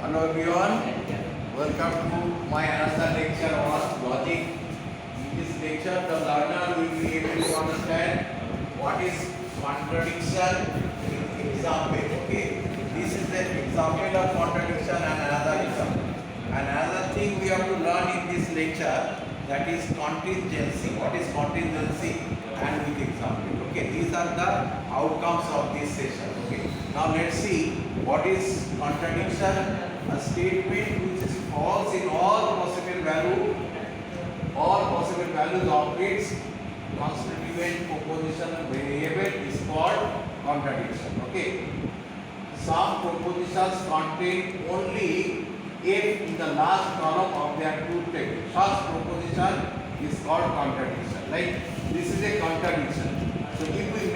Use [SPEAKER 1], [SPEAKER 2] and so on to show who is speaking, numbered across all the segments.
[SPEAKER 1] Hello everyone, welcome to my another lecture on logic. In this lecture, the learner will be able to understand what is contradiction in example. Okay, this is the example of contradiction and another example. And another thing we have to learn in this lecture, that is contingency. What is contingency and with example. Okay, these are the outcomes of this session. Okay, now let's see what is contradiction. A statement which is false in all possible values of its constituent propositional variable is called contradiction. Okay, some propositions contain only if in the last column of their truth table. Such proposition is called contradiction. Like this is a contradiction. So if we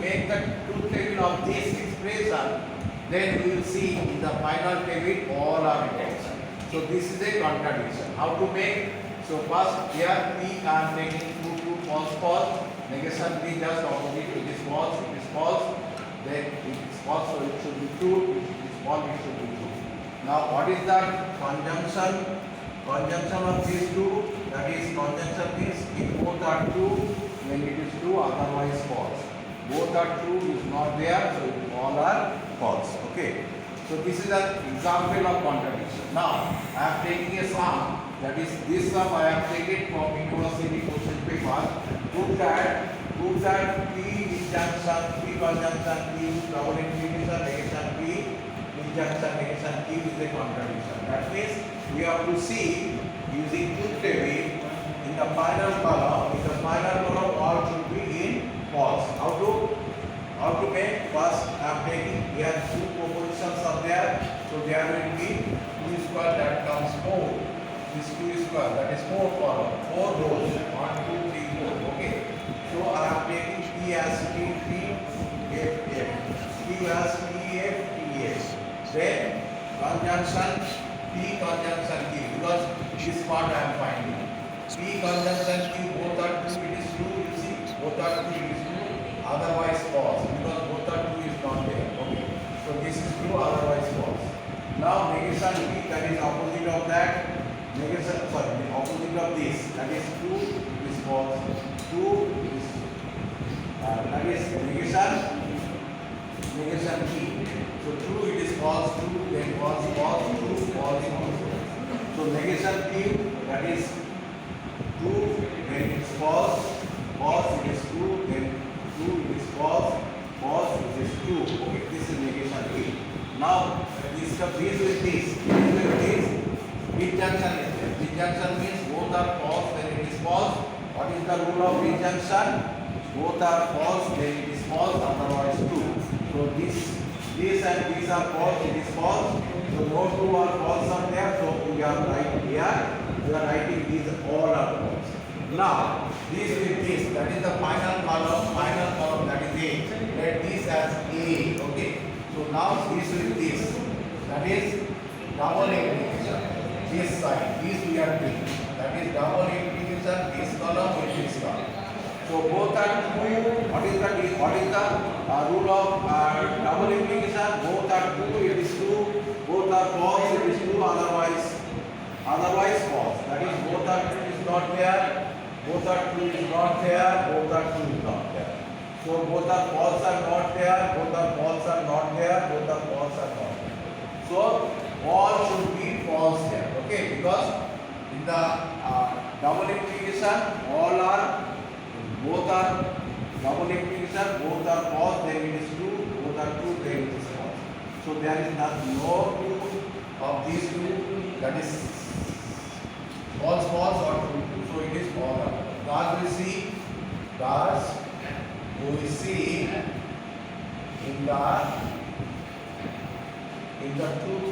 [SPEAKER 1] make the truth table of this expression, then we will see in the final table all are false. So this is a contradiction. How to make? So first here P are taking true, false. Negation B just opposite. It is false. It is false. Then it is false, so it should be true. If it is false, it should be true. Now what is the conjunction? Conjunction of these two. That is conjunction means if both are true, then it is true. Otherwise false. Both are true is not there, so all are false. Okay. So this is an example of contradiction. Now I am taking a sum. That is this sum I have taken from university question paper. Prove that P injunction, P conjunction, P double implication, negation P injunction, negation Q is a contradiction. That means we have to see using truth table in the final column. In the final column, all should be in false. How to make? First I am taking here two propositions are there, so there will be 2 square, that comes 4. This 2 square, that is 4 column, 4 rows, 1, 2, 3, 4. Okay, so I am taking P as P, F, F, Q as P, F, T, S. Then conjunction P conjunction Q, because this part I am finding. P conjunction Q, both are true, it is true. You see, both are true, it is true. Otherwise false, because both are true is not there. Okay, so this is true, otherwise false. Now negation P, that is opposite of that. Negation, sorry, the opposite of this, that is true is false. True is that is negation P. So true it is false, true, then false, true, false. So negation Q, that is true, then it is false, it is true, then true it is false, it is true. Okay, this is negation P. Now this with this, disjunction is there. Disjunction means both are false, then it is false. What is the rule of disjunction? Both are false, then it is false, otherwise true. So this and these are false, it is false. So no two are false are there, so we are right here. We are writing these all are false. Now this with this, that is the final column, that is A. Let this as A. Okay. So now this with this, that is double implication. This side, this we are doing. That is double implication, this column with this column. So both are true. What is the rule of double implication? Both are true, it is true. Both are false, it is true. Otherwise false. That is both are true is not there. Both are true is not there. Both are true is not there. So both are false are not there. Both are false are not there. Both are false are not there. So all should be false here. Okay, because in the double implication, both are double implication, both are false, then it is true, both are true, then it is false. So there is no two of these two, that is false or true. So it is all. Thus we see in the truth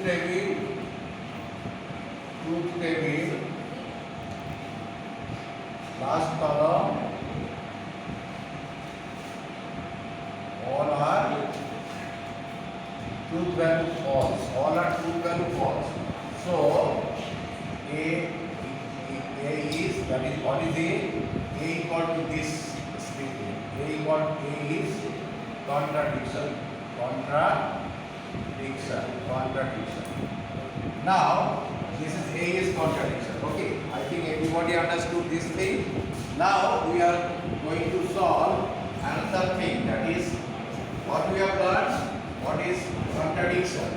[SPEAKER 1] table, last column, all are truth value false. So A is, that is what is A equal to this statement. A is contradiction. Contradiction. Now, this is A is contradiction. Okay, I think everybody understood this thing. Now, we are going to solve another thing, that is what we have learned, what is contradiction.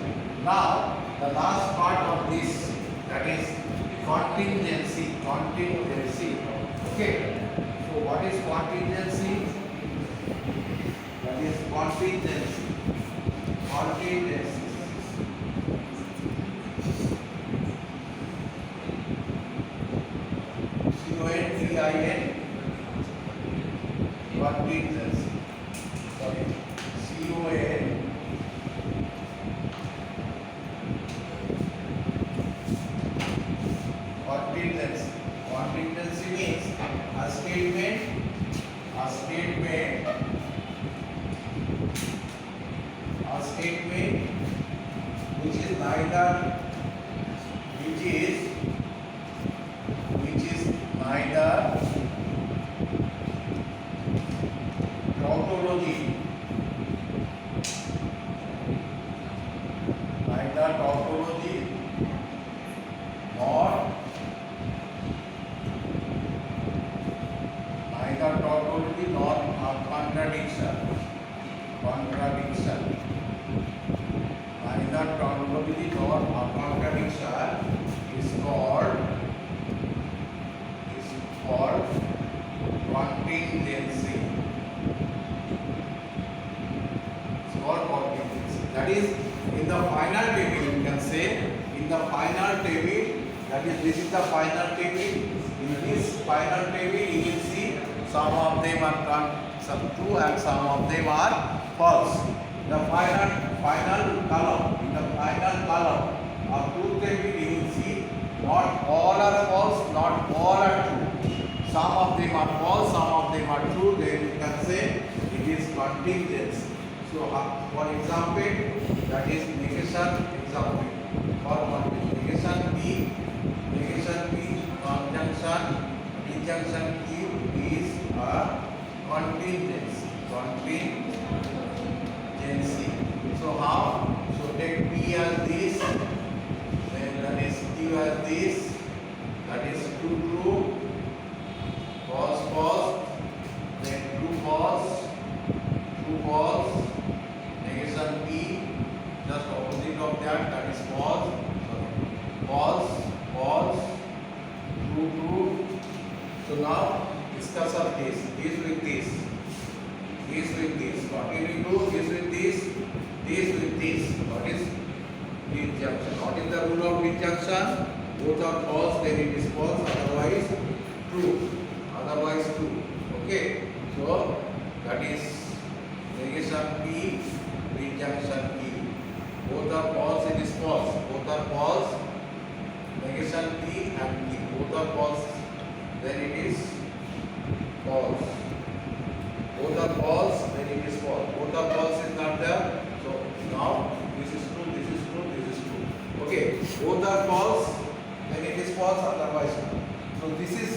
[SPEAKER 1] Now, the last part of this, that is contingency. Okay, so what is contingency? That is contingency. CONTIN, contingency. Sorry, contingency. Contingency means a statement which is neither tautology nor a contradiction. Neither tautology nor a contradiction is called contingency. That is, in the final table, you can say, in the final table, that is, this is the final table. In this final table, you will see some of them are true and some of them are false. The final column, in the final column of truth table, you will see not all are false, not all are true. Some of them are false, some of them are true. Then you can say it is contingency. So, for example, that is negation example. For negation P, conjunction Q is a contingency. So how? So take P as this, then that is Q as this, that is true, false, then true, false, negation P, just opposite of that is false, true. So now discuss of this with this. What will you do? This with this. What is disjunction? What is the rule of disjunction? Both are false, then it is false, otherwise true. Okay. So that is negation P, disjunction P. Both are false, it is false. Both are false, negation P and P. Both are false, then it is false. Both are false, then it is false. Both are false is not there. So now this is true. Okay, both are false, then it is false, otherwise no. So this is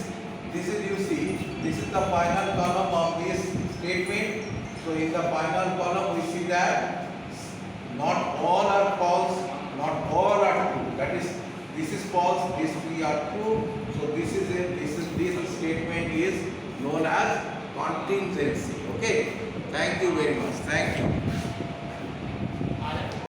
[SPEAKER 1] you see, this is the final column of this statement. So in the final column we see that not all are false, not all are true. That is, this is false, this three are true. So this statement is known as contingency. Okay. Thank you very much. Thank you.